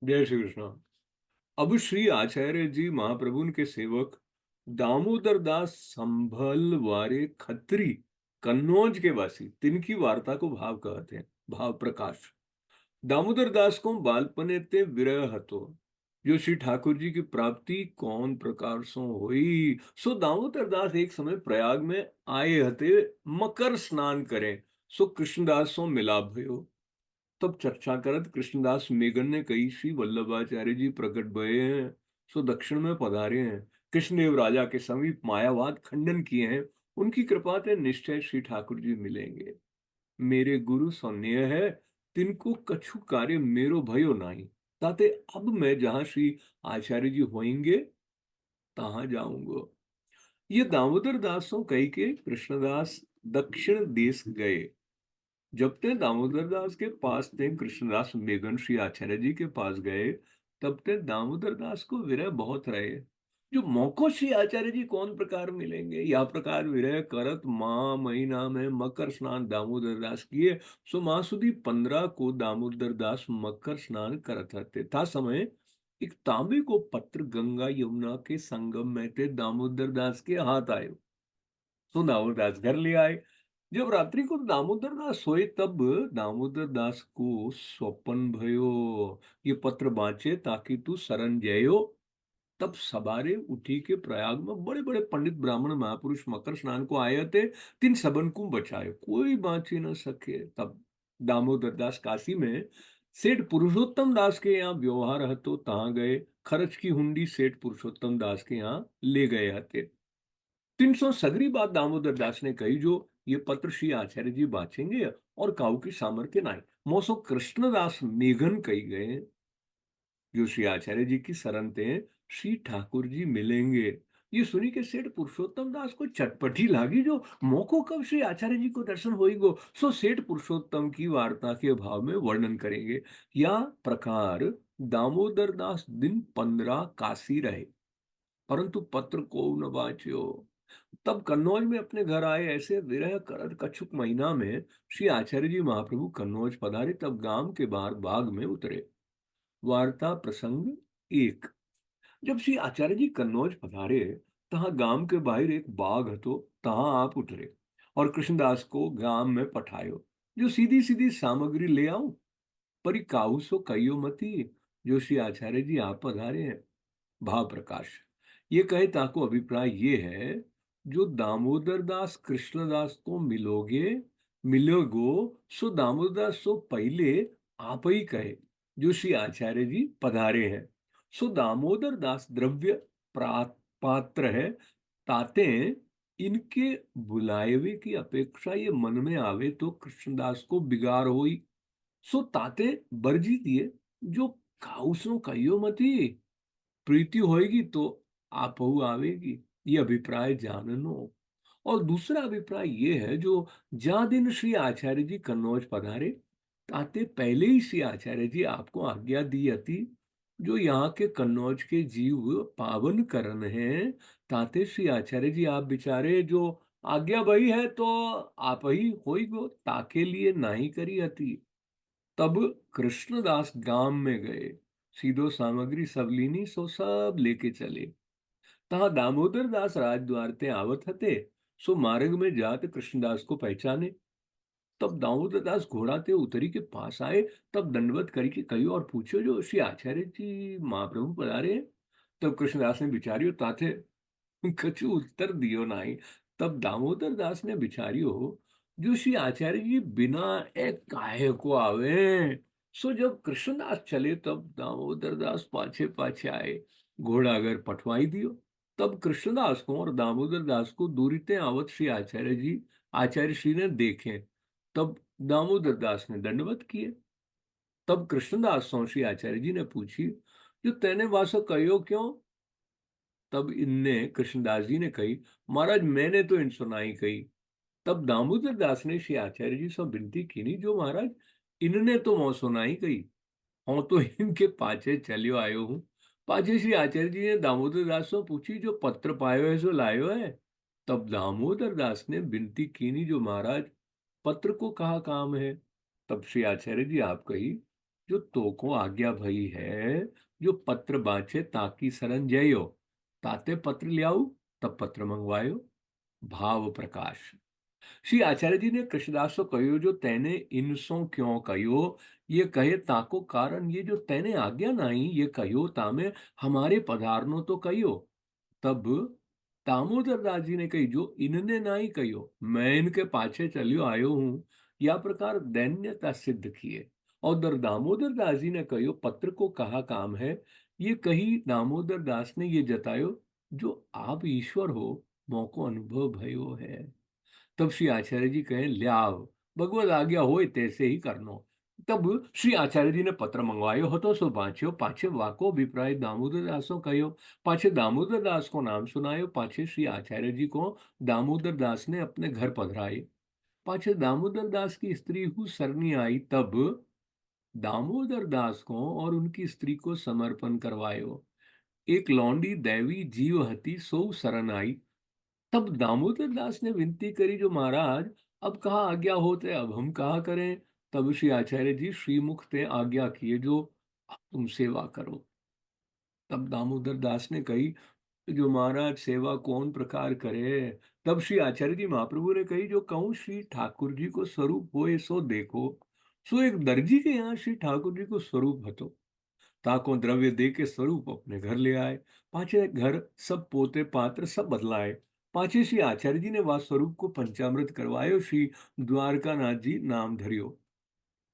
जय श्री कृष्ण। अब श्री आचार्य जी महाप्रभु के सेवक दामोदर दास संभल वारे खत्री कन्नौज के वासी तिनकी वार्ता को भाव कहते हैं। भाव प्रकाश दामोदर दास को बालपने ते विरह हतो, जो श्री ठाकुर जी की प्राप्ति कौन प्रकार सो हुई। सो दामोदर दास एक समय प्रयाग में आए हते, मकर स्नान करें। सो कृष्णदास सो मिलाप भयो। तब चर्चा करत कृष्णदास मेघन ने कही, श्री वल्लभाचार्य जी प्रकट भये हैं, सो दक्षिण में पधारे हैं। कृष्णदेव राजा के समीप मायावाद खंडन किए हैं, उनकी कृपा से निश्चय श्री ठाकुर जी मिलेंगे। मेरे गुरु सौन्य है, तिनको कछु कार्य मेरो भयो नाही। ताते अब मैं जहां श्री आचार्य जी होंगे तहां जाऊंगा। ये दामोदर दासों कही के कृष्णदास दक्षिण देश गए। जब ते दामोदर दास के पास थे कृष्णदास मेघन श्री आचार्य जी के पास गए, तब ते दामोदर दास को विरह बहुत रहे। जो मौको श्री आचार्य जी कौन प्रकार मिलेंगे, या प्रकार विरह करत माँ महीना में मकर स्नान दामोदर दास किए। सो माँ सुदी 15 को दामोदर दास मकर स्नान करत हते। था समय एक तांबे को पत्र गंगा यमुना के संगम में थे दामोदर दास के हाथ आयो। सो दामोदर दास घर ले आए। जब रात्रि को दामोदर दास सोए, तब दामोदर दास को स्वप्न भयो। ये पत्र बांचे ताकि तू शरण जयो। तब सवारे उठी के प्रयाग में बड़े बड़े पंडित ब्राह्मण महापुरुष मकर स्नान को आए थे। तीन सबन को बचाए, कोई बाँची न सके। तब दामोदर दास काशी में सेठ पुरुषोत्तम दास के यहाँ व्यवहार हतो, तहां गए। खर्च की हुंडी सेठ पुरुषोत्तम दास के यहाँ ले गए हते। 300 सगरी बात दामोदर दास ने कही, जो ये पत्र श्री आचार्य जी बांचेंगे और काऊ की सामर्थ्य नाई। मोसो कृष्णदास मेघन कही गए, जो श्री आचार्य जी की शरण थे, श्री ठाकुर जी मिलेंगे। ये सुनी के सेठ पुरुषोत्तम दास को चटपटी लागी, जो मौको कब श्री आचार्य जी को दर्शन होइगो। सो सेठ पुरुषोत्तम की वार्ता के भाव में वर्णन करेंगे। या प्रकार दामोदर दास दिन 15 काशी रहे, परंतु पत्र को न बाँच्यो। तब कन्नौज में अपने घर आए, ऐसे विरह करत कछुक महीना में श्री आचार्य जी महाप्रभु कन्नौज पधारे। तब गांव के बाहर बाग में उतरे। वार्ता प्रसंग एक। जब श्री आचार्य जी कन्नौज पधारे, तहां गांव के बाहर एक बाग हतो, तहां आप उतरे और कृष्णदास को गांव में पठायो, जो सीधी सीधी सामग्री ले आऊं। परी काहू सो कहियो मती, जो श्री आचार्य जी आप पधारे हैं। भाव प्रकाश ये कहे ताको अभिप्राय ये है, जो दामोदर दास कृष्णदास को मिलोगो। सो दामोदर दास सो पहले आप ही कहे, जो श्री आचार्य जी पधारे हैं। सो दामोदर दास द्रव्य पात्र है। ताते इनके बुलाएवे की अपेक्षा ये मन में आवे, तो कृष्णदास को बिगाड़ होई। सो ताते बरजी दिए, जो काउसो कहियो मती। प्रीति होएगी तो आपहु आवेगी। ये अभिप्राय जाननो। और दूसरा अभिप्राय ये है, जो जा दिन श्री आचार्य जी कन्नौज पधारे, ताते पहले ही श्री आचार्य जी आपको आज्ञा दी अति, जो यहाँ के कन्नौज के जीव पावन करन है। ताते श्री आचार्य जी आप बिचारे जो आज्ञा भई है, तो आप ही होई गो, ताके लिए नाही करी अति। तब कृष्णदास गांव में गए, सीधो सामग्री सब लीनी, सो सब लेके चले। तहाँ दामोदर दास राजद्वार ते आवत हते। सो मार्ग में जात कृष्णदास को पहचाने। तब दामोदर दास घोड़ा ते उतरी के पास आए। तब दंडवत करी के कहियो और पूछो, जो श्री आचार्य जी महाप्रभु पधारे हैं। तब कृष्णदास ने बिचारियो ताथे कछु उत्तर दियो नाही। तब दामोदर दास ने बिचारियो, जो श्री आचार्य जी बिना एक काहे को आवे। सो जब कृष्णदास चले, तब दामोदर दास पाछे पाछे आए। घोड़ा अगर पठवाई दियो। तब कृष्णदास को और दामोदर दास को दूरीते आवत श्री आचार्य श्री ने देखे। तब दामोदर दास ने दंडवत किए। तब कृष्णदास सो श्री आचार्य जी ने पूछी, जो तेने वासो कहो क्यों। तब इनने कृष्णदास जी ने कही, महाराज मैंने तो इन सुनाई कही। तब दामोदर दास ने श्री आचार्य जी से विनती की, नहीं जो महाराज इनने तो मोह सुनाई कही, हाँ तो इनके पाछे चलियो आयो हूँ। पाछे श्री आचार्य जी ने दामोदर दास से पूछी, जो पत्र पायो है सो लायो है। तब दामोदर दास ने विनती की, नहीं जो महाराज पत्र को कहा काम है। तब श्री आचार्य जी आप कही, जो तोको आज्ञा भई है, जो पत्र बाँचे ताकि सरन जयो, ताते पत्र ल्याऊ तब पत्र मंगवायो। भाव प्रकाश। श्री आचार्य जी ने कृष्णदास को कहो जो तेने इनसो क्यों कहो, ये कहे ताको कारण ये जो तेने आज्ञा नाई ये कहो तामे हमारे पधारनो तो कहो। तब दामोदर दास जी ने कही जो इनने नाई कहो, मैं इनके पाछे चलियो आयो हूं, या प्रकार दैन्यता सिद्ध किए। और दामोदर दास जी ने कहो पत्र को कहा काम है, ये कही दामोदर दास ने ये जतायो जो आप ईश्वर हो मोको अनुभव भयो है। तब श्री आचार्य जी कहे ल्याव भगवत आज्ञा होय तैसे ही करनो। तब श्री आचार्य जी ने पत्र मंगवायो હતો सो वांच्यो, पाछे वाको अभिप्राय दामोदर दासो कहो, पाछे दामोदर दास को नाम सुनायो, पाछे श्री आचार्य जी को दामोदर दास ने अपने घर पधराए। पाछे दामोदर दास की स्त्री हु सरनी आई, तब दामोदर दास को और उनकी स्त्री को समर्पण करवायो। एक लौंडी दैवी जीव हती सो शरण आई। तब दामोदर दास ने विनती करी जो महाराज अब कहाँ आज्ञा होते, अब हम कहाँ करें। तब श्री आचार्य जी श्रीमुख ते आज्ञा किए जो अब तुम सेवा करो। तब दामोदर दास ने कही जो महाराज सेवा कौन प्रकार करे। तब श्री आचार्य जी महाप्रभु ने कही जो कहूं श्री ठाकुर जी को स्वरूप होए सो देखो। सो एक दर्जी के यहाँ श्री ठाकुर जी को स्वरूप हतो, ताको द्रव्य दे के स्वरूप अपने घर ले आए। पाछे घर सब पोते पात्र सब बदलाए। पाछे श्री आचार्य जी ने वह स्वरूप को पंचामृत करवायो, श्री द्वारकानाथ जी नाम धरियो।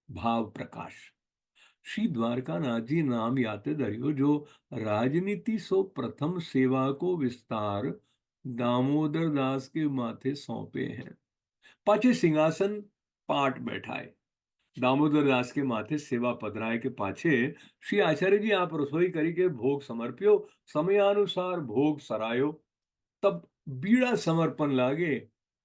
भाव प्रकाश। श्री द्वारकानाथ जी नाम याते धरियो जो राजनीति सो प्रथम सेवा को विस्तार दामोदर दास के माथे सौंपे हैं। पाछे सिंहासन पाट बैठाए, दामोदर दास के माथे सेवा पधराए के पाछे श्री आचार्य जी आप रसोई करी के भोग समर्प्यो, समयानुसार भोग सरायो। तब बीड़ा समर्पण लागे,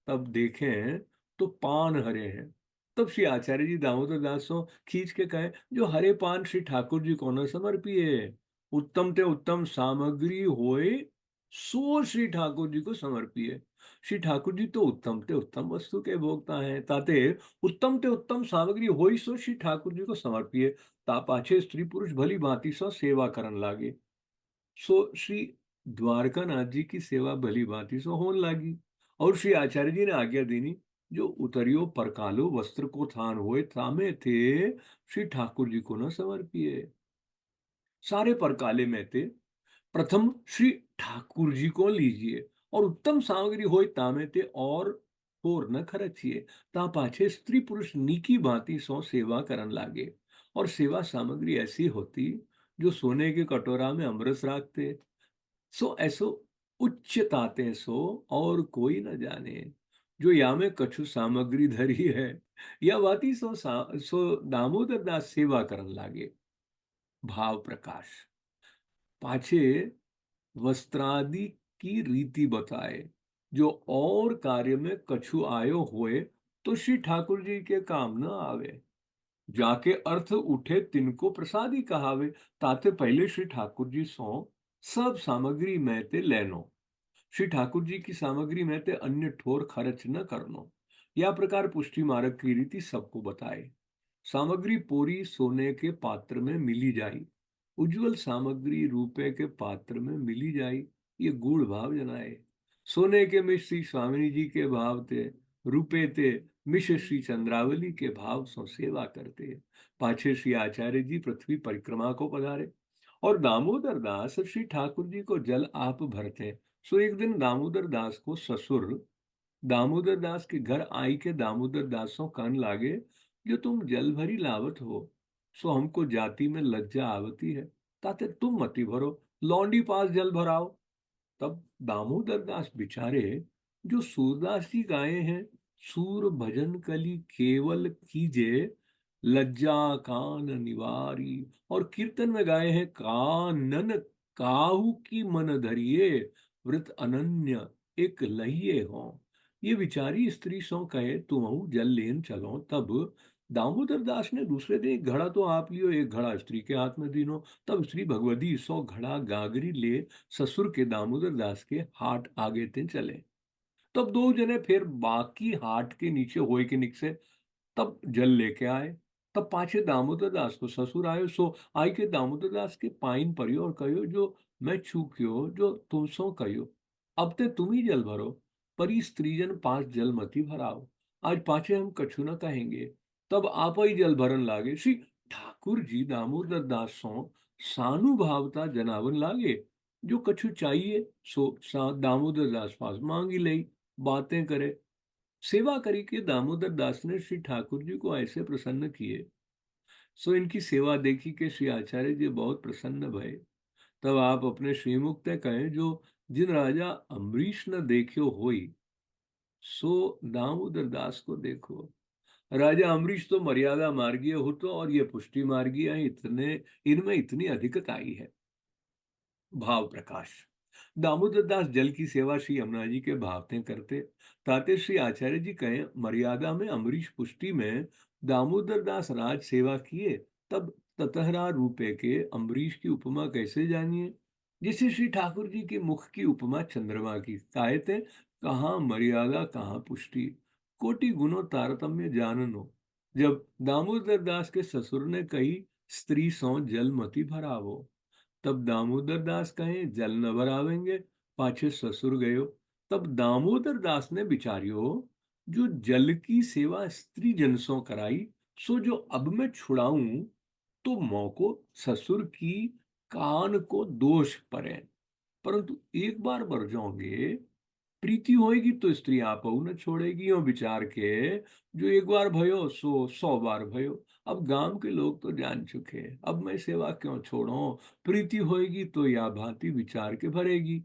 तब देखें तो पान हरे हैं। तब श्री आचार्य जी दामोदर दास को खींच के कहे जो हरे पान श्री ठाकुर जी को न समर्पिए, उत्तम ते उत्तम सामग्री होए सो श्री ठाकुर जी को समर्पिए। श्री ठाकुर जी तो उत्तम ते उत्तम वस्तु के भोगता हैं, ताते उत्तम ते उत्तम सामग्री होई सो श्री ठाकुर जी को समर्पिए। ता पाछे स्त्री पुरुष भली भांति सो सेवा करन लागे। सो श्री द्वारकानाथ जी की सेवा भली भांति सो होने लगी। और श्री आचार्य जी ने आज्ञा देनी जो उतरियो परकालो वस्त्र को थान हुए थामे थे श्री ठाकुर जी को न समर्पिए। सारे परकाले में थे, प्रथम श्री ठाकुर जी को लीजिए और उत्तम सामग्री होय तामे ते और न खर्चिए। ता पाछे स्त्री पुरुष नीकी भांति सो सेवा करन लागे। और सेवा सामग्री ऐसी होती जो सोने के कटोरा में अमरस राखते, सो ऐसो उच्चताते सो और कोई न जाने। जो या में कछु सामग्री धरी है या वाती सो दामोदर दास सेवा करन लागे। भाव प्रकाश। पाछे वस्त्रादि की रीति बताए, जो और कार्य में कछु आयो होए तो श्री ठाकुर जी के काम न आवे। जाके अर्थ उठे तिनको प्रसादी कहावे। ताते पहले श्री ठाकुर जी सो सब सामग्री में ते लेनो, श्री ठाकुर जी की सामग्री में ते अन्य ठोर खर्च न करनो। या प्रकार पुष्टि मार्ग की रीति सबको बताए। सामग्री पूरी सोने के पात्र में मिली जाई, उज्जवल सामग्री रुपए के पात्र में मिली जाई, ये गूढ़ भाव जनाए। सोने के मिश श्री स्वामिनी जी के भाव थे, रुपए थे मिश श्री चंद्रावली के भाव सो सेवा करते। पाछे श्री आचार्य जी पृथ्वी परिक्रमा को पधारे और दामोदर दास श्री ठाकुर जी को जल आप भरते। सो एक दिन दामोदर दास को ससुर दामोदर दास के घर आई के दामोदर दासों कान लागे जो तुम जल भरी लावत हो, सो हमको जाति में लज्जा आवती है, ताते तुम मती भरो, लौंडी पास जल भराओ। तब दामोदर दास बिचारे जो सूरदास जी गाए हैं, सूर भजन कली केवल कीजे लज्जा कान निवारी, और कीर्तन में गाए हैं कानन काहू की मन धरिए व्रत अनन्य एक लहिए हो। ये विचारी स्त्री सो कहे तुम जल लेन चलो। तब दामोदर दास ने दूसरे दिन एक घड़ा तो आप लियो, एक घड़ा स्त्री के हाथ में दीनो। तब स्त्री भगवती सो घड़ा गागरी ले ससुर के दामोदर दास के हाट आगे ते चले। तब दो जने फिर बाकी हाट के नीचे होए के निकसे तब जल लेके आए। तब पाछे दामोदर दास को ससुर आयो, सो आई के दामोदर दास के पाइन पर्यो और कहो जो मैं चूक्यो जो तुम सो कहो, अब ते तुम ही जल भरो, परी स्त्रीजन पास जल मती भराओ। आज पाछे हम कछु न कहेंगे, तब आप ही जल भरन लागे। श्री ठाकुर जी दामोदर दास सो सानुभावता जनावन लागे। जो कछु चाहिए सो दामोदर दास पास मांगी लई, बातें करे। सेवा करी के दामोदर दास ने श्री ठाकुर जी को ऐसे प्रसन्न किए, सो इनकी सेवा देखी के श्री आचार्य जी बहुत प्रसन्न भये। तब आप अपने श्रीमुख ते कहे जो जिन राजा अम्बरीश न देखियो होई, सो दामोदर दास को देखो। राजा अम्बरीश तो मर्यादा मार्गीय हो तो, और ये पुष्टि मार्गीय है, इतने इनमें इतनी अधिकता आई है। भाव प्रकाश। दामोदर दास जल की सेवा श्री यमुना जी के भावते करते। ताते श्री आचार्य जी कहे मर्यादा में अम्बरीश पुष्टि में दामोदर दास राज सेवा किए, तब ततहरा रूपे के अम्बरीश की उपमा कैसे जानिए। जिसे श्री ठाकुर जी के मुख की उपमा चंद्रमा की, कायते कहाँ मर्यादा कहाँ पुष्टि, कोटि गुणों तारतम्य जाननो। जब दामोदर दास के ससुर ने कही स्त्री सौ जल मति भरावो, तब दामोदर दास कहे जल न भरावेंगे, पाछे ससुर गयो। तब दामोदर दास ने बिचारियो जो जल की सेवा स्त्री जनसों कराई, सो जो अब मैं छुड़ाऊं तो मौको ससुर की कान को दोष पड़े। परंतु एक बार बर जाओगे, प्रीति होएगी तो स्त्री आपहु न छोड़ेगी। यो विचार के जो एक बार भयो सो 100 बार भयो। अब गांव के लोग तो जान चुके, अब मैं सेवा क्यों छोड़ो, प्रीति होएगी तो या भांति विचार के भरेगी।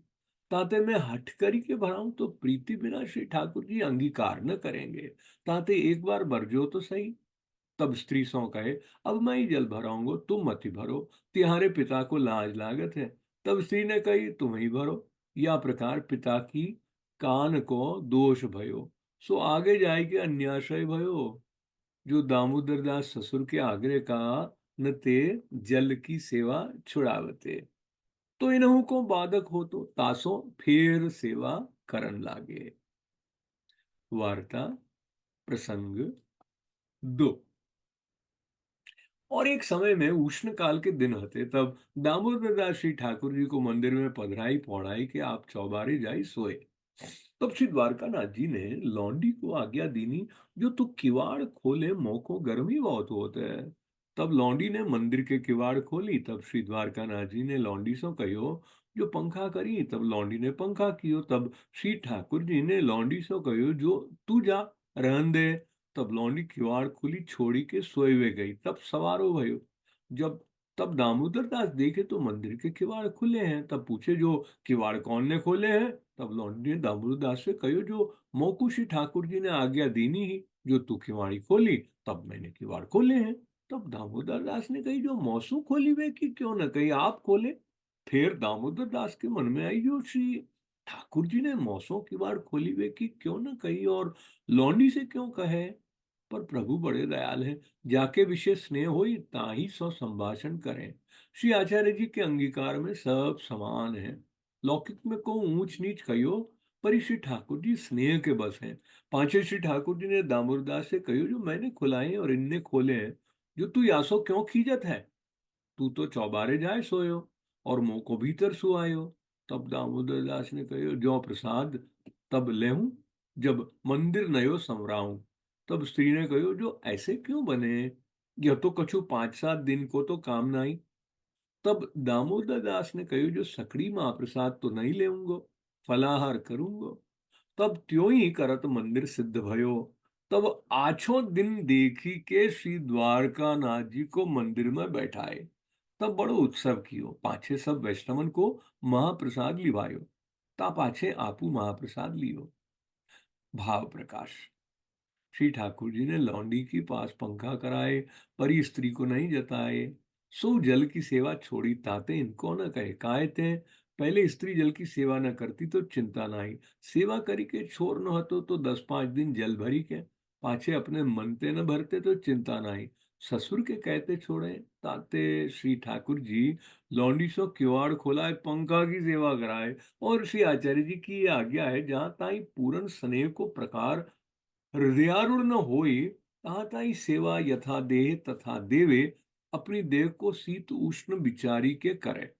ताते मैं हठ करी के भराऊं तो प्रीति बिना श्री ठाकुर जी अंगीकार न करेंगे। ताते एक बार बरजो तो सही। तब स्त्री सौ कहे अब मैं ही जल भराऊंगो, तुम मत ही भरो, तिहारे पिता को लाज लागत है। तब स्त्री ने कही तुम ही भरो। या प्रकार पिता की कान को दोष भयो, सो आगे जाए के अन्याशय भयो। जो दामोदर दास ससुर के आग्रह का न ते जल की सेवा छुड़ावते, तो इन्हों को बाधक हो तो तासो फेर सेवा करन लागे। वार्ता प्रसंग 2। और एक समय में उष्ण काल के दिन हते, तब दामोदर दास श्री ठाकुर जी को मंदिर में पधराई पौड़ाई के आप चौबारे जाई सोए। तब श्री द्वारकानाथ जी ने लौंडी को आज्ञा दीनी जो तू किवाड़ खोले, मोको गर्मी बहुत होते है। तब लौंडी ने मंदिर के किवाड़ खोली। तब श्री द्वारकानाथ जी ने लौंडी से कहो जो पंखा करी। तब लौंडी ने पंखा कियो। तब श्री ठाकुर जी ने लौंडी से कहो जो तू जा रहन दे। तब लौंडी किवाड़ खुली छोड़ी के सोए हुए गई। तब सवारो भयो। जब तब दामोदर दास देखे तो मंदिर के किवाड़ खुले हैं। तब पूछे जो किवाड़ कौन ने खोले हैं। तब लौंडी ने दामोदर दास से कहो जो मोकू श्री ठाकुर जी ने आज्ञा दीनी ही, जो तू किवाड़ी खोली तब मैंने किवाड़ खोले हैं। तब दामोदर दास ने कही जो मौसू खोली वे की क्यों न कही आप खोले। फिर दामोदर दास के मन में आई जो श्री ठाकुर जी ने मौसों किवाड़ खोली वे की क्यों न कही और लौंडी से क्यों कहे। पर प्रभु बड़े दयाल हैं, जाके विशेष स्नेह होई ताही सो संभाषण करें। श्री आचार्य जी के अंगीकार में सब समान है। लौकिक में को ऊंच नीच कहियो, पर श्री ठाकुर जी स्नेह के बस हैं। पांचे श्री ठाकुर जी ने दामोदरदास से कहियो जो मैंने खुलाए और इनने खोले हैं, जो तू यासो क्यों खींचत है। तू तो चौबारे जाए सोयो और मुंह को भीतर सुआयो। तब दामोदर दास ने कहो जो प्रसाद तब लेहूं, जब मंदिर नयो संवराऊं। तब स्त्री ने कहो जो ऐसे क्यों बने, यह तो कछु 5-7 दिन को तो काम नहीं। तब दामोदर दास ने कहो जो सकड़ी महाप्रसाद तो नहीं लेऊंगो, फलाहार करूंगो। तब त्यों ही करत मंदिर सिद्ध भयो। तब आछो दिन देखी के श्री द्वारकानाथ जी को मंदिर में बैठाए। तब बड़ो उत्सव कियो, पाछे सब वैष्णवन को महाप्रसाद लिवायो। ता पाछे आपू महाप्रसाद लियो। भाव प्रकाश। श्री ठाकुर जी ने लौंडी के पास पंखा कराए, परी स्त्री को नहीं जताए। सो जल की सेवा छोड़ी ताते इनको न कहे कायते। पहले स्त्री जल की सेवा न करती तो चिंता नहीं, सेवा करी के छोर न हतो तो 10-5 दिन जल भरी के पाछे अपने मनते न भरते तो चिंता नहीं। ससुर के कहते छोड़े ताते श्री ठाकुर जी लौंडी सो किवाड़ खोलाए, पंखा की सेवा कराए। और श्री आचार्य जी की ये आज्ञा है जहां ताई पूर्ण स्नेह को प्रकार हृदयारूढ़ न होई, कहा था ही सेवा यथा देह तथा देवे, अपनी देह को शीत उष्ण विचारी के करे।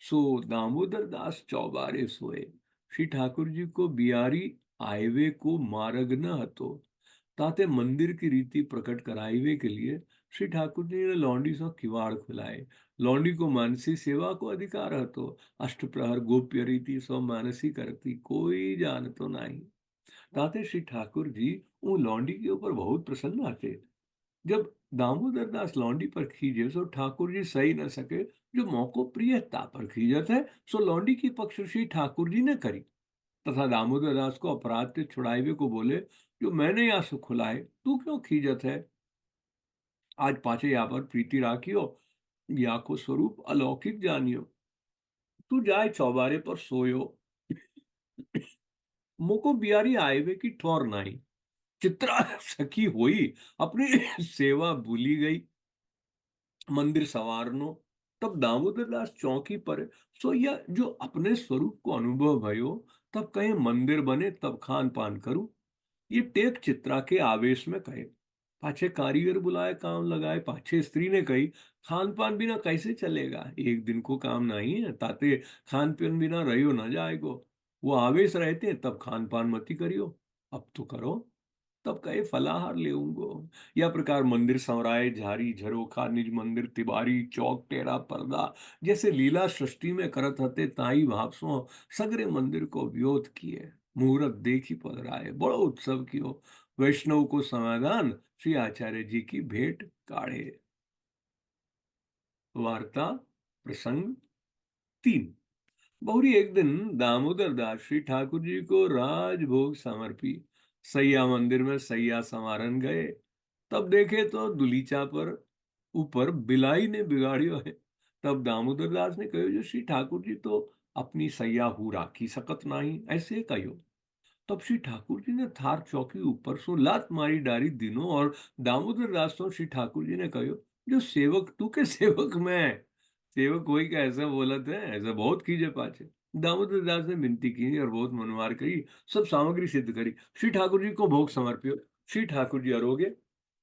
सो दामोदर दास चौबारे सोए, श्री ठाकुर जी को बियारी आयवे को मार्ग न हतो। ताते मंदिर की रीति प्रकट कराइवे के लिए श्री ठाकुर जी ने लौंडी सो किवाड़ खुलाए। लौंडी को मानसी सेवा को अधिकार हतो। अष्ट प्रहर गोप्य रीति सो मानसी करती, कोई जान तो नहीं। ताते श्री ठाकुर जी उन लौंडी के ऊपर बहुत प्रसन्न आते। जब दामोदर दास लौंडी पर खींचे सो ठाकुर जी सही न सके। जो मौको प्रियता पर खींचत है, सो लौंडी की पक्ष श्री ठाकुर जी ने करी, तथा दामोदर दास को अपराध के छुड़ाइवे को बोले, जो मैंने यहाँ से खुलाए तू क्यों खींचत है। आज पाछे यहाँ पर प्रीति राखियो, या को स्वरूप अलौकिक जानियो। तू जाए चौबारे पर सोयो, मोको बियारी आयवे की ठौर नाई। चित्रा सखी हुई, अपनी सेवा भूली गई, मंदिर संवारनो। तब दामोदर दास चौकी पर सोया, जो अपने स्वरूप को अनुभव भयो। तब कहे मंदिर बने तब खान पान करूं। ये टेक चित्रा के आवेश में कहे। पाछे कारीगर बुलाए काम लगाए। पाछे स्त्री ने कही, खान पान बिना कैसे चलेगा, एक दिन को काम नहीं है, ताते खान पान बिना रहियो न जाएगो। वो आवेश रहते तब खान पान मती करियो, अब तो करो। तब कहे फलाहार लेऊंगो। यह प्रकार मंदिर संवराय, झारी झरोखा निज मंदिर तिबारी चौक टेरा पर्दा, जैसे लीला सृष्टि में करत हते ताई भावसो सगरे मंदिर को व्योत किए। मुहूर्त देखी पधराए, बड़ो उत्सव कियो। वैष्णव को समाधान, श्री आचार्य जी की भेंट काढ़े। वार्ता प्रसंग 3। बहुरी एक दिन दामोदर दास श्री ठाकुर जी को राजभोग समर्पी सैया मंदिर में सैया समारन गए। तब देखे तो दुलीचा पर ऊपर बिलाई ने बिगाड़ियो है। तब दामोदर दास ने कहो, जो श्री ठाकुर जी तो अपनी सैया हु राखी सकत नहीं, ऐसे कहो। तब श्री ठाकुर जी ने थार चौकी ऊपर सो लात मारी डारी दिनों। और दामोदर दास तो श्री ठाकुर जी ने कहो, जो सेवक तू के सेवक में सेवक कोई का ऐसा बोलत है, ऐसा बहुत कीजे पाछे। दामोदर दास ने विनती की और बहुत मनवार कही, सब सामग्री सिद्ध करी, श्री ठाकुर जी को भोग समर्पियो। श्री ठाकुर जी अरोगे,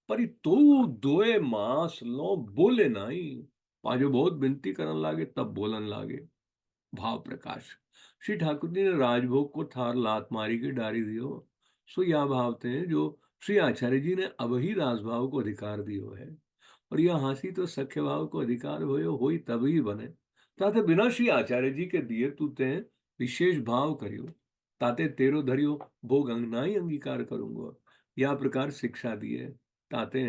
पर तो दोए मास लो बोले नहीं। पाजो बहुत विनती करन लागे, तब बोलन लागे। भाव प्रकाश, श्री ठाकुर जी ने राजभोग को थार लात मारी के डारी दियो। सो यह भावते हैं, जो श्री आचार्य जी ने अब ही राजभाव को अधिकार दियो है। और यह हांसी तो सख्य भाव को अधिकार होयो होई तभी बने। ताते बिना श्री आचार्य जी के दिए तूते विशेष भाव करियो, ताते तेरो धरियो भोग अंगनाई अंगीकार करूंगा। यह प्रकार शिक्षा दिए, ताते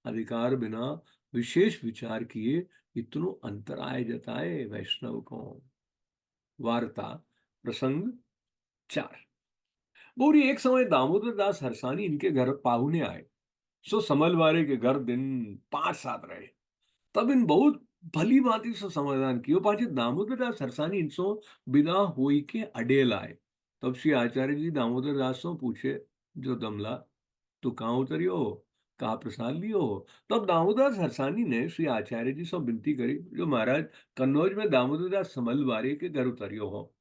अधिकार बिना विशेष विचार किए इतनो अंतराय जताए वैष्णव को। वार्ता प्रसंग 4। बोरी एक समय दामोदर दास हरसानी इनके घर पाहुने आए। सो समलवारे के घर दिन 5-7 रहे। तब इन बहुत भली भांति से समाधान कियो। पाछे दामोदर दास हरसानी इनसो विदा होई के अडेल आए। तब श्री आचार्य जी दामोदर दास से पूछे, जो दमला तू कहाँ उतरियो हो, कहाँ प्रसाद लियो हो। तब दामोदर दास हरसानी ने श्री आचार्य जी से विनती करी, जो महाराज कन्नौज में दामोदर दास समलवारे के घर उतरियो हो,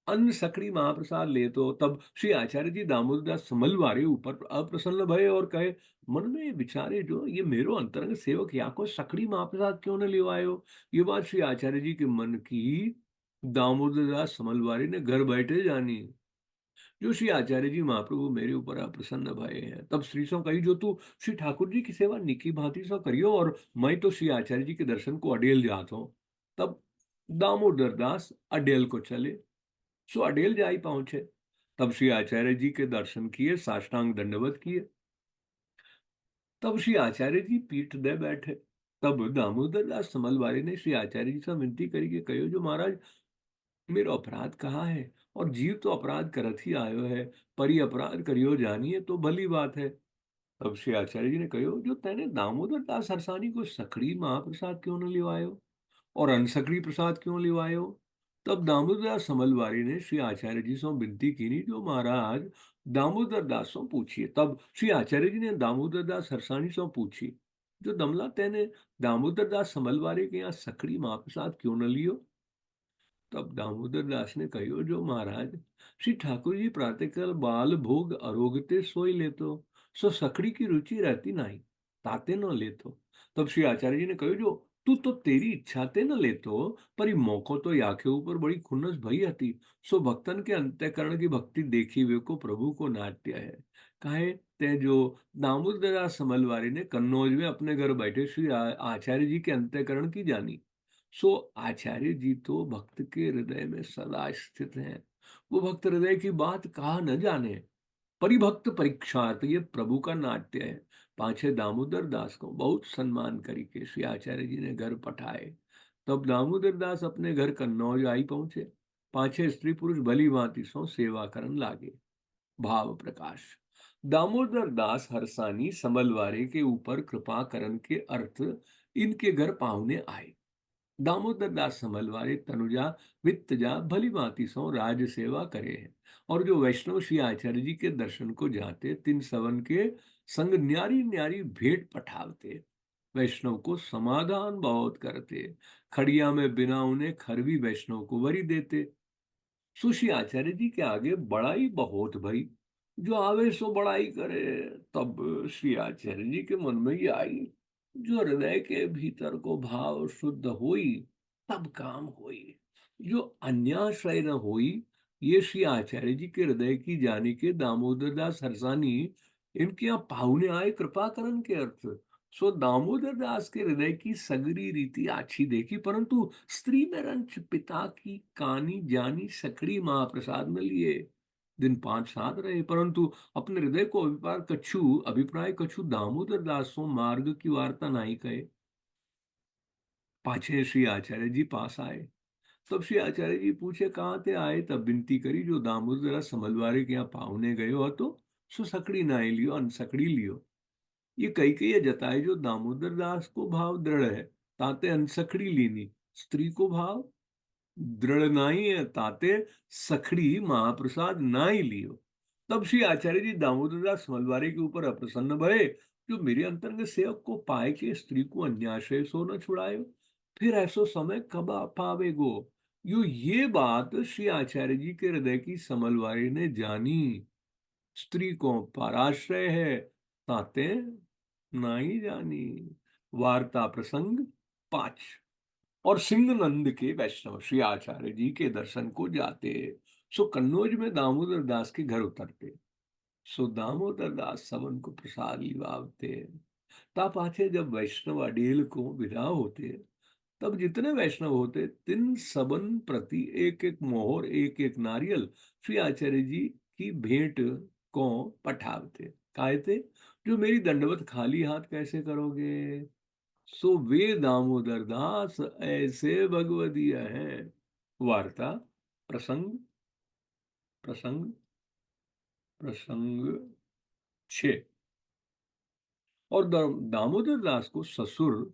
अन्न सकड़ी महाप्रसाद ले। तो तब श्री आचार्य जी दामोदरदास समलवारे ऊपर अप्रसन्न भय और कहे, मन में विचारे, जो ये मेरो अंतरंग सेवक या को सकड़ी महाप्रसाद क्यों न ले आयो। ये बात श्री आचार्य जी के मन की दामोदरदास समलवारी ने घर बैठे जानी। जो श्री आचार्य जी महाप्रभु मेरे ऊपर अप्रसन्न भय है। तब श्री सो कही, जो तू श्री ठाकुर जी की सेवा निकी भांति सो करियो, और मैं तो श्री आचार्य जी के दर्शन को अडेल जात हूं। तब दामोदर दास अडेल को चले। सो अडेल जाई पहुंचे। तब श्री आचार्य जी के दर्शन किए, साष्टांग दंडवत किए। तब श्री आचार्य जी पीठ दे बैठे। तब दामोदर दास समलवारी ने श्री आचार्य जी से विनती करी के कहो, जो महाराज मेरो अपराध कहाँ है, और जीव तो अपराध करत ही आयो है, परी अपराध करियो जानिए तो भली बात है। तब श्री आचार्य जी ने कहो, जो तेने दामोदर दास हरसानी को सखड़ी महाप्रसाद क्यों न लिवायो, और अनसकड़ी प्रसाद क्यों लिवायो। तब दामोदर समलवारी ने श्री आचार्य जी से विनती की, जो महाराज दामोदर दास से पूछिए। तब श्री आचार्य जी ने दामोदर दास हरसानी से पूछी, जो दमला तेने दामोदर दास समलवारी के यहाँ सकड़ी महाप्रसाद क्यों न लियो। तब दामोदर दास ने कहो, जो महाराज श्री ठाकुर जी प्रातःकाल बाल भोग अरोगते सोई लेतो, सो सकड़ी की रुचि रहती नहीं, ताते न लेतो। तब श्री आचार्य जी ने कहो जो तू तो तेरी इच्छा ते न लेतो, पर ई मौको तो याखे ऊपर बड़ी खुन्नस भई हती। सो भक्तन के अंतःकरण की भक्ति देखी वे को प्रभु को नाट्य है। काहे ते जो दामोदरदास समलवारी ने कन्नौज में अपने घर बैठे श्री आचार्य जी के अंतःकरण की जानी। सो आचार्य जी तो भक्त के हृदय में सदा स्थित हैं। वो भक्त हृदय की बात कहा न जाने। परिभक्त परीक्षार्थ ये प्रभु का नाट्य है। पाछे दामोदर दास को बहुत सम्मान करी के श्री आचार्य जी ने घर पठाए। तब दामोदर दास अपने घर कन्नौज आई पहुंचे। पाछे स्त्री पुरुष भली भांति सो सेवा करन लागे। भाव प्रकाश। दामोदर दास हरसानी समलवारे के ऊपर कृपा करन के अर्थ इनके घर पाहुने आए। दामोदर दास समलवारे तनुजा वित्तजा भली भांति सो राज सेवा करे हैं। और जो वैष्णव श्री आचार्य जी के दर्शन को जाते तिन सवन के संग न्यारी न्यारी भेंट पठावते। वैष्णव को समाधान बहुत करते। खड़िया में बिना उन्हें खरवी वैष्णव को वरी देते। सुश्री आचार्य जी के आगे बड़ाई बहुत भई। जो आवे सो बड़ाई करे। तब श्री आचार्य जी के मन में ये आई, जो हृदय के भीतर को भाव शुद्ध होई तब काम होई। जो अन्याश्रय न होई। ये श्री आचार्य जी के हृदय की जानी के दामोदर दास हरसानी इनके यहाँ पाहुने आए कृपा करन के अर्थ। सो दामोदर दास के हृदय की सगरी रीति आछी देखी, परंतु स्त्री में रंच पिता की कानी जानी सकड़ी महाप्रसाद में लिए। दिन 5-7 रहे, परंतु अपने हृदय को अभिप्राय कछु दामोदर दासों मार्ग की वार्ता नहीं कहे। पाछे श्री आचार्य जी पास आए। तब श्री आचार्य जी पूछे कहाँ थे आए। तब विनती करी जो दामोदर दास समलवारे के यहाँ पाहुने गए हो तो सो सकड़ी नाई लियो, अनसकड़ी लियो। ये कई कई जताए जो दामोदर दास को भाव दृढ़ है, ताते अनसखड़ी लीनी। स्त्री को भाव दृढ़ नाई है, ताते सखड़ी महाप्रसाद नाई लियो। तब श्री आचार्य जी दामोदर दास मलवारी के ऊपर अप्रसन्न भये। जो मेरे अंतरंग सेवक को पाए के स्त्री को अन्याश्रय सो न छुड़ायो। फिर ऐसो समय कब आ पावेगो। ये बात श्री आचार्य जी के हृदय की समलवारी ने जानी। स्त्री को पराश्रय है, ताते नाई जानी। वार्ता प्रसंग 5। और सिंह नंद के वैष्णव श्री आचार्य जी के दर्शन को जाते। सो कन्नौज में दामोदर दास के घर उतरते। सो दामोदर दास सबन को प्रसाद लिवावते। ता पाछे जब वैष्णव अडेल को विदा होते, तब जितने वैष्णव होते तिन सबन प्रति एक एक मोहर एक एक नारियल श्री आचार्य जी की भेंट को पठावते। काहे थे जो मेरी दंडवत खाली हाथ कैसे करोगे। सो वे दामोदर दास ऐसे भगवदीय हैं। वार्ता प्रसंग प्रसंग प्रसंग 6। और दामोदर दास को ससुर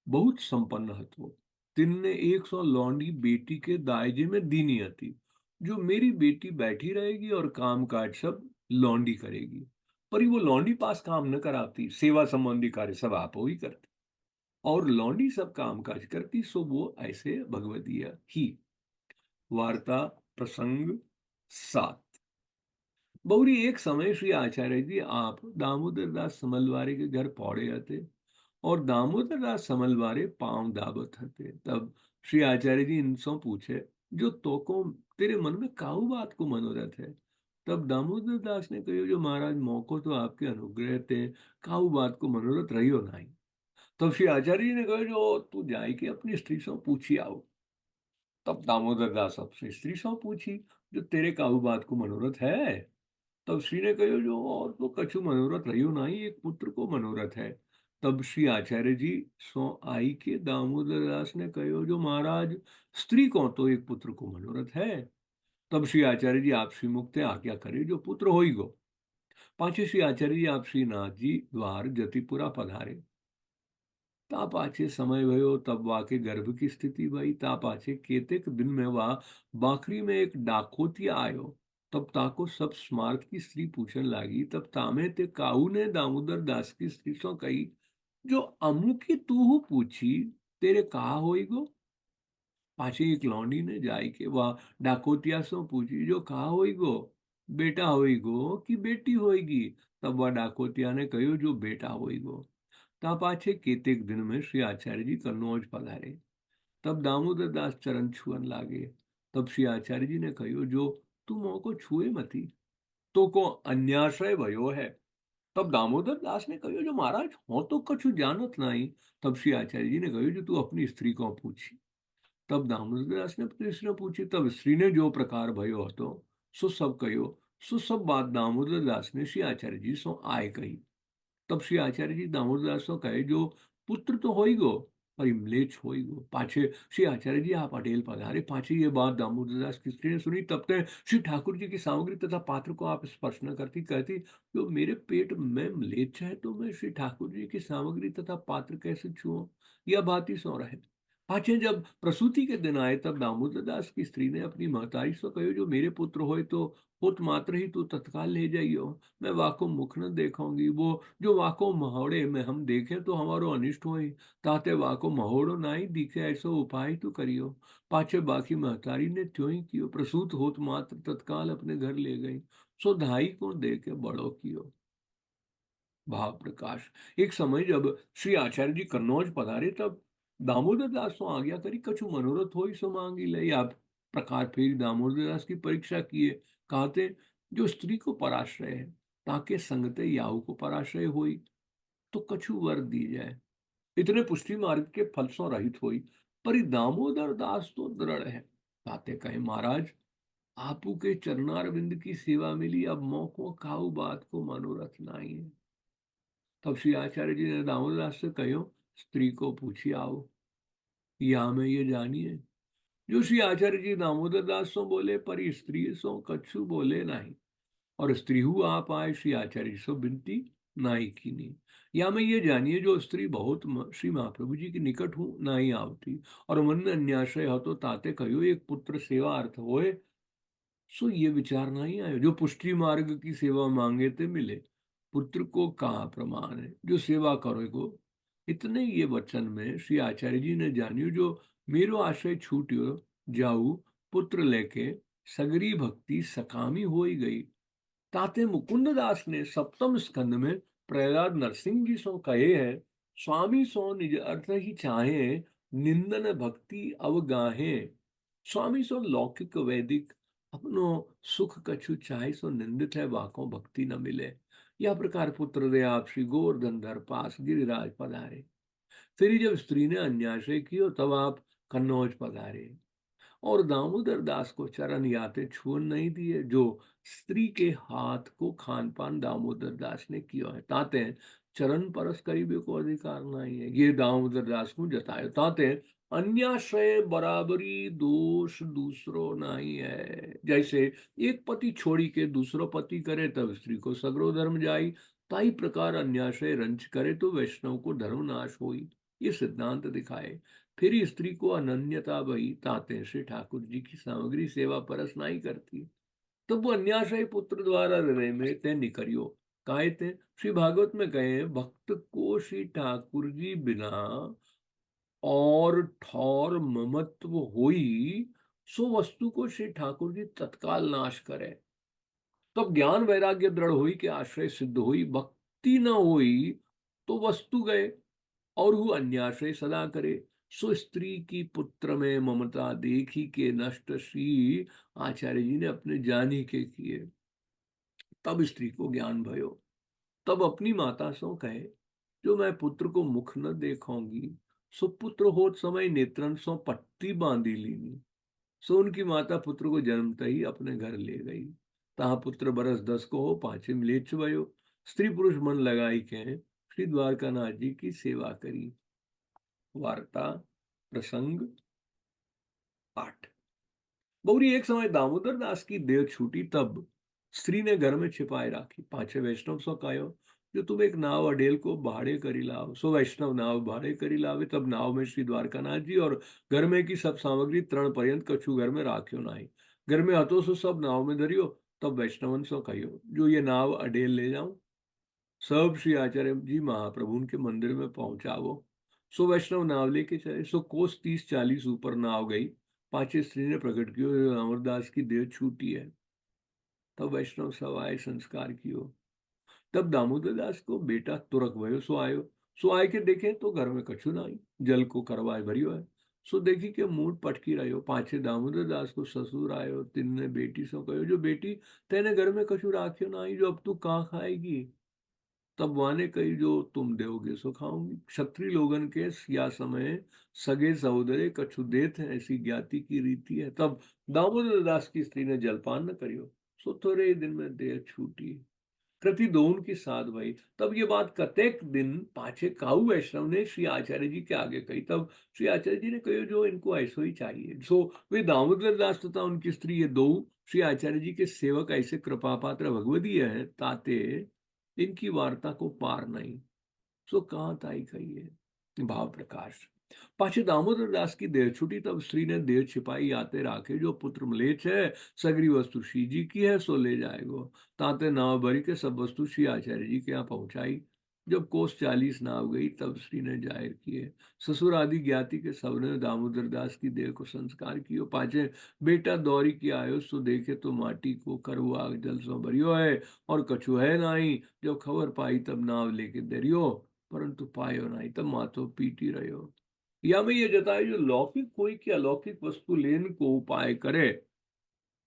बहुत संपन्न हतो। तिनने 100 लौंडी बेटी के दायजे में दीनी हती। जो मेरी बेटी बैठी रहेगी और काम काज सब लौंडी करेगी। पर वो लौंडी पास काम न कराती, सेवा संबंधी कार्य सब आप ही करती। और लौंडी सब काम काज करती, सो वो ऐसे भगवदीय ही। वार्ता प्रसंग 7। बहुरी एक समय श्री आचार्य जी आप दामोदर दास समलवारे के घर पौड़े हते। और दामोदर दास समलवारे पांव दाबत हते। तब श्री आचार्य जी इनसों पूछे जो तो को तेरे मन में काऊ बात को मनोरथ है। तब दामोदर दास ने कहो जो महाराज मौको तो आपके अनुग्रह थे, काऊ बात को मनोरथ रहियो नहीं। तब श्री आचार्य जी ने कहा जो तू जाए के अपनी स्त्री से पूछी आओ। तब दामोदर दास अपनी स्त्री से पूछी जो तेरे काऊ बात को मनोरथ है। तब श्री ने कहो जो और तो कछु मनोरथ रहियो नहीं, एक पुत्र को मनोरथ है। तब श्री आचार्य जी सो आई के दामोदर दास ने कहो जो महाराज स्त्री को तो एक पुत्र को मनोरथ है। तब श्री आचार्य जी आप श्री मुक्त आज्ञा करे जो पुत्र होई गो। पाछे श्री आचार्य जी आप श्री नाथ जी द्वार जतिपुरा पधारे। ता पाछे समय भयो तब वाके गर्भ की स्थिति भई। ता पाछे केतेक दिन में वा बाखरी में एक डाकोतिया आयो। तब ताको सब स्मार्त की स्त्री पूछन लागी। तब तामे ते काऊ ने दामोदर दास की स्त्री सो कही जो अमु की तू पूछी तेरे कहा होई गो। पाछे एक लौंडी ने जाय के वह डाकोतिया सो पूछी जो कहा होई गो। बेटा होईगो कि बेटी होएगी? तब वह डाकोतिया ने कहो, जो बेटा होईगो। ता पाछे केतेक दिन में श्री आचार्य जी कन्नौज पधारे। तब दामोदर दास चरण छुअन लागे। तब श्री आचार्य जी ने कहो, जो तू मोह को छुए मती, तो को अन्याश्रय भयो है। तब दामोदर दास ने कहो, जो महाराज हो तो कछु जानत नहीं। तब श्री आचार्य जी ने कहो, जो तू अपनी स्त्री को पूछी। तब दामोदर दास ने अपनी स्त्री ने पूछी। तब स्त्री ने जो प्रकार भयो હતો सो सब कहो। सो सब बात दामोदर दास ने श्री आचार्य जी सो आय कही। तब श्री आचार्य जी दामोदर दास सो कहे, जो पुत्र तो होई गो, पर म्लेच्छ होई गो। पाछे श्री आचार्य जी आप अटेल पधारे। पाछे ये बात दामोदर दास की स्त्री ने सुनी। तब तक श्री ठाकुर जी की सामग्री तथा पात्र को आप स्पर्श न करती, कहती, जो मेरे पेट में म्लेच्छ है तो मैं श्री ठाकुर जी की सामग्री तथा पात्र कैसे छुओं? यह बात ही सो रहे। पाछे जब प्रसूति के दिन आए, तब दामोदर दास की स्त्री ने अपनी महतारी से कहो, जो मेरे पुत्र होए तो पुत मात्र ही तू तत्काल ले जाइयो। मैं वाको मुख न देखूंगी। वो जो वाको महोड़े में हम देखें तो हमारो अनिष्ट होए, ताते वाको महोड़ो नाई दिखे, ऐसो उपाय तो करियो। पाछे बाकी महतारी ने त्यों ही कियो। प्रसूत होत मात्र तत्काल अपने घर ले गई। सो धाई को दे के बड़ो कियो। भाव प्रकाश। एक समय जब श्री आचार्य जी कन्नौज पधारे, तब दामोदर दास सो आज्ञा करी, कछु मनोरथ होई सो मांगी ले। आप प्रकार फिर दामोदर दास की परीक्षा किए। कहते, जो स्त्री को पराश्रय है, ताके संगते याहू को पराश्रय होई, तो कछु वर दी जाए। इतने पुष्टि मार्ग के फल सो रहित होई, परि दामोदर दास तो दृढ़ है। ताते कहे, महाराज आपू के चरणारविंद की सेवा मिली, अब मौको खाऊ बात को मनोरथ नहीं है। तब श्री आचार्य जी ने दामोदरदास से कहो, स्त्री को पूछी आओ, या में ये जानिए। जो श्री आचार्य जी दामोदर दास सो बोले, पर स्त्री सो कछु बोले नहीं। और स्त्री हु आप आए, श्री आचार्य जी सो बिनती नाई कीनी। या में ये जानिए, जो स्त्री बहुत श्री महाप्रभु जी के निकट हूँ नाई आवती, और मन में अन्याश्रय हो तो ताते कहो, एक पुत्र सेवा अर्थ होए, सो ये विचार नहीं आयो। जो पुष्टि मार्ग की सेवा मांगे ते मिले, पुत्र को कहाँ प्रमाण है, जो सेवा करोगो। इतने ये वचन में श्री आचार्य जी ने जानियो, जो मेरो आशय छूटियो जाऊ, पुत्र लेके सगरी भक्ति सकामी होई गई। ताते मुकुंद दास ने सप्तम स्कंद में प्रहलाद नरसिंह जी सो कहे हैं, स्वामी सो निज अर्थ ही चाहे, निंदन भक्ति अवगाहे। स्वामी सो लौकिक वैदिक अपनो सुख कछु चाहे, सो निंदित है वाको भक्ति न मिले। यह प्रकार पुत्र दे आप श्री गोवर्धन धर पास गिरिराज पधारे। फिर जब स्त्री ने अन्याय कियो, तब आप कन्नौज पधारे। और दामोदर दास को चरण याते छुअन नहीं दिए। जो स्त्री के हाथ को खान पान दामोदर दास ने किया है, ताते चरण परस करीबे को अधिकार नहीं है। ये दामोदर दास को जताए, ताते अन्याश्रय बराबरी दोष दूसरो नहीं है। जैसे एक पति छोड़ी के दूसरो पति करे, तब स्त्री को सगरो धर्म जाई, ताई प्रकार अन्याश्रय रंच करे, तो वैष्णव को धर्म नाश होई। ये सिद्धांत दिखाए। फिर स्त्री को अनन्यता बही, ताते श्री ठाकुर जी की सामग्री सेवा परस नहीं करती। तब वो अन्याश्रय पुत्र द्वारा हृदय में ते निकरियो। काहे ते श्री भागवत में कहे, भक्त को श्री ठाकुर जी बिना और ठौर ममत्व होई, सो वस्तु को श्री ठाकुर जी तत्काल नाश करे। तब ज्ञान वैराग्य दृढ़ हुई के आश्रय सिद्ध हुई, भक्ति न हुई तो वस्तु गए, और वो अन्याश्रय सदा करे। सो स्त्री की पुत्र में ममता देखी के नष्ट श्री आचार्य जी ने अपने जानी के किए। तब स्त्री को ज्ञान भयो। तब अपनी माता सो कहे, जो मैं पुत्र को मुख न देखूंगी, सो पुत्र होत समय नेत्रन सो पट्टी बांधी लीनी। सो उनकी माता पुत्र को जन्मते ही अपने घर ले गई। तहा पुत्र बरस 10 को हो, पाछे मिलेच्छ भयो। स्त्री पुरुष मन लगाई के श्री द्वारकानाथ जी की सेवा करी। वार्ता प्रसंग 8। बौरी एक समय दामोदर दास की देह छूटी, तब स्त्री ने घर में छिपाए राखी। पाछे वैष्णव सो कायो, जो तुम एक नाव अडेल को भाड़े करी लाओ। सो वैष्णव नाव भाड़े करी लावे। तब नाव में श्री द्वारकानाथ जी और घर में की सब सामग्री तरण पर्यंत कछु घर में राख्यो नाही। घर में हतो सो सब नाव में धरियो। तब वैष्णवन सो कहियो, जो ये नाव अडेल ले जाऊं। सब श्री आचार्य जी महाप्रभु उनके मंदिर में पहुंचावो। सो वैष्णव नाव लेके चले। सो कोस 30-40 ऊपर नाव गई। पांचे स्त्री ने प्रकट कियो, अमरदास की देह छूटी है। तब वैष्णव सब आए संस्कार कियो। तब दामोदर दास को बेटा तुरक भयो सो आयो। सो आए के देखे तो घर में कछु ना आई, जल को करवाए भरियो है। सो देखी के मूड पटकी रहो। पाछे दामोदर दास को ससुर आयो, तिन्ने बेटी सो कहो, जो बेटी तेने घर में कछु राख्यो ना आई, जो अब तू कहाँ खाएगी। तब वाने कही, जो तुम दोगे सो खाऊंगी। क्षत्रिय लोगन के या समय सगे सहोदरे कछु देत है, ऐसी ज्ञाति की रीति है। तब दामोदर दास की स्त्री ने जलपान न करियो, सो थोड़े ही दिन में देह छूटी। कृति दोन की साध भाई। तब ये बात कतेक दिन पाछे काऊ वैष्णव ने श्री आचार्य जी के आगे कही। तब श्री आचार्य जी ने कहो, जो इनको ऐसो ही चाहिए। सो वे दामोदर दास तथा उनकी स्त्री ये दो श्री आचार्य जी के सेवक ऐसे कृपा पात्र भगवदीय है, ताते इनकी वार्ता को पार नहीं। सो कहाँ ताई कहिए भाव प्रकाश। पाछे दामोदर दास की देह छुटी। तब स्त्री ने देह छिपाई आते राखे, जो पुत्र मलेच्छ है सगरी वस्तु श्री जी की है, सो ले जाएगो। ताते नाव भरी के सब वस्तु श्री आचार्य जी के यहाँ पहुंचाई। जब कोस 40 नाव गई, तब श्री ने जाहिर किए। ससुर आदि ज्ञाति के सबने दामोदर दास की देह को संस्कार कियो। पाछे बेटा दौरी की आयो, सो देखे तो माटी को करवा जल सो भरियो है, और कछु है नाही। जब खबर पाई, तब नाव लेके दरियो, परंतु पायो नहीं। तब माथो पीटी रहो। या में ये जताए, जो लौकिक कोई की अलौकिक वस्तु लेन को उपाय करे,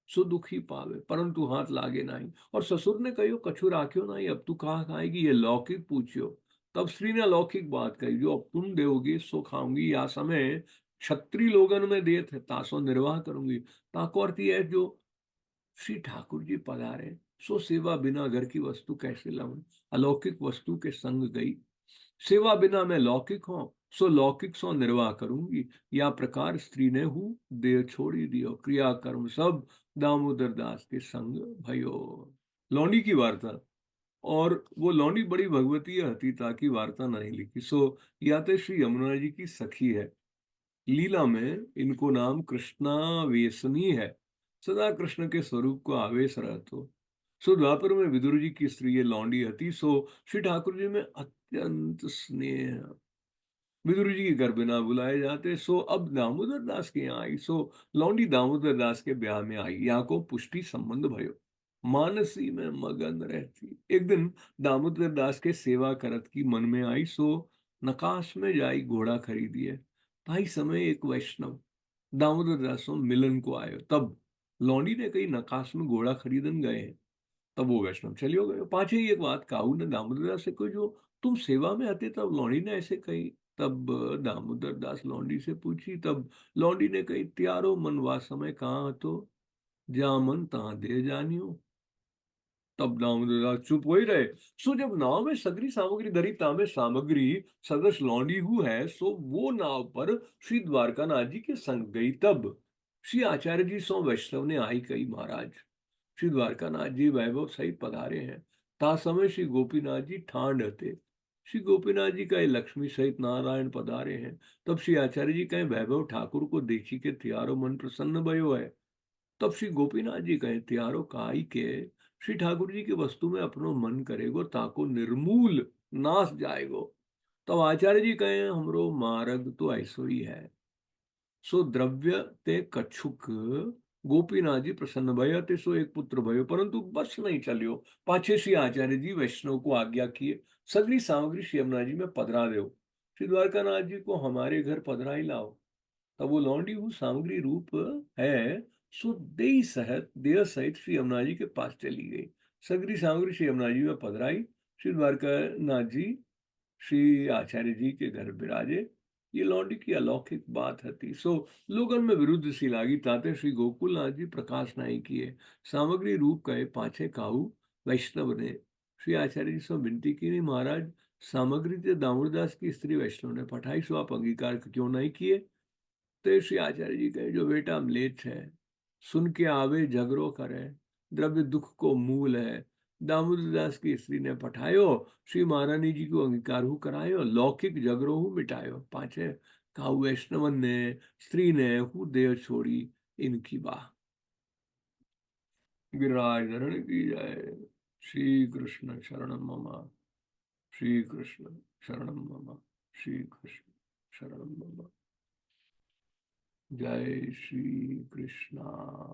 सो दुखी पावे, परंतु हाथ लागे नहीं। और ससुर ने कहो, कछु राख्यो नहीं, अब तू कहाँ खाएगी, ये लौकिक पूछियो। तब स्त्री ने अलौकिक बात कही, जो अब तुम दोगी सो खाऊंगी, या समय क्षत्रिय लोगन में देत है, तासो निर्वाह करूंगी। ताको अर्थ यह है, जो श्री ठाकुर जी पधारे, सो सेवा बिना घर की वस्तु कैसे लाऊं। अलौकिक वस्तु के संग गई, सेवा बिना मैं लौकिक हूं, सो लौकिक सो निर्वाह करूंगी। या प्रकार स्त्री ने हूँ देह छोड़ी दियो, क्रिया कर्म सब दामोदर दास के संग भयो। लौंडी की वार्ता। और वो लौंडी बड़ी भगवती हती, ताकि वार्ता नहीं लिखी। सो या तो श्री यमुना जी की सखी है, लीला में इनको नाम कृष्णा वेसनी है, सदा कृष्ण के स्वरूप को आवेश रहतो। सो द्वापर में विदुर जी की स्त्री ये लौंडी हती। सो श्री ठाकुर जी में अत्यंत स्नेह, विदुर जी के घर बिना बुलाए जाते। सो अब दामोदर दास के यहाँ आई। सो लौंडी दामोदर दास के ब्याह में आई, यहाँ को पुष्टि संबंध भयो। मानसी में मगन रहती। एक दिन दामोदर दास के सेवा करत की मन में आई। सो नकाश में जाई घोड़ा खरीदिए। भाई समय एक वैष्णव दामोदर दास से मिलन को आयो। तब लौंडी ने कही, नकाश में घोड़ा खरीदन गए हैं। तब वो वैष्णव चलियो गए। पाछे ही एक बात काऊ ने दामोदर दास से कही, जो तुम सेवा में आते। तब लौंडी ने ऐसे कही। तब दामोदर दास लौंडी से पूछी। तब लौंडी ने कही, त्यारो मन वा समय कहाँ तो, जा मन तहाँ दे जानियो। तब दामोदर दास चुप हो ही रहे। सो जब नाव में सगरी सामग्री धरी, तामे सामग्री सदृश लौंडी हु है, सो वो नाव पर श्री द्वारकानाथ जी के संग गई। तब श्री आचार्य जी सो वैष्णव ने आई कही, महाराज श्री द्वारकानाथ जी वैभव सहित पधारे हैं। ता समय श्री गोपीनाथ जी ठांड हते। श्री गोपीनाथ जी कहे, लक्ष्मी सहित नारायण पधारे हैं। तब श्री आचार्य जी कहे, वैभव ठाकुर को देखी के त्यारो मन प्रसन्न भयो है। तब श्री गोपीनाथ जी कहे, त्यारो काई के, श्री ठाकुर जी की वस्तु में अपनो मन करेगो, ताको निर्मूल नाश जाएगो। तब आचार्य जी कहे, हमरो मार्ग तो ऐसो ही है। सो द्रव्य ते कछुक गोपीनाथ जी प्रसन्न भय ते, सो एक पुत्र भयो, परंतु बस नहीं चलियो। पाछे श्री आचार्य जी वैष्णव को आज्ञा किए, सगरी सामग्री श्री यमुना जी में पधरा दो। श्री द्वारकानाथ जी को हमारे घर पधरा ही लाओ। तब वो लौंडी हूँ सामग्री रूप है, सो देह सहित श्री यमुना जी के पास चली गई। सगरी सामग्री श्री यमुना जी में पधराई। श्री द्वारकानाथ जी श्री आचार्य जी के घर विराजे। ये लौंडी की अलौकिक बात हती। सो लोगन में विरुद्ध सी लागी, ताते श्री गोकुलनाथ जी प्रकाश नहीं किए। सामग्री रूप कहे, पाछे काऊ वैष्णव ने श्री आचार्य जी से विनती की, नहीं महाराज, सामग्री ते दामोदरदास की स्त्री वैष्णव ने पठाई, सो आप अंगीकार क्यों नहीं किए। तो श्री आचार्य जी कहे, जो बेटा म्लेच्छ है, सुन के आवे झगड़ो करे, द्रव्य दुख को मूल है। दामोदर दास की स्त्री ने पठायो, श्री महारानी जी को अंगीकार हु करायो, लौकिक झगड़ो हु मिटायो। पाछे काऊ वैष्णवन ने स्त्री ने हु देह छोड़ी इनकी बाह। गिरिराज धरण की जय। श्री कृष्ण शरणम मम। श्री कृष्ण शरणम मम। श्री कृष्ण शरणम मम। जय श्री कृष्णा।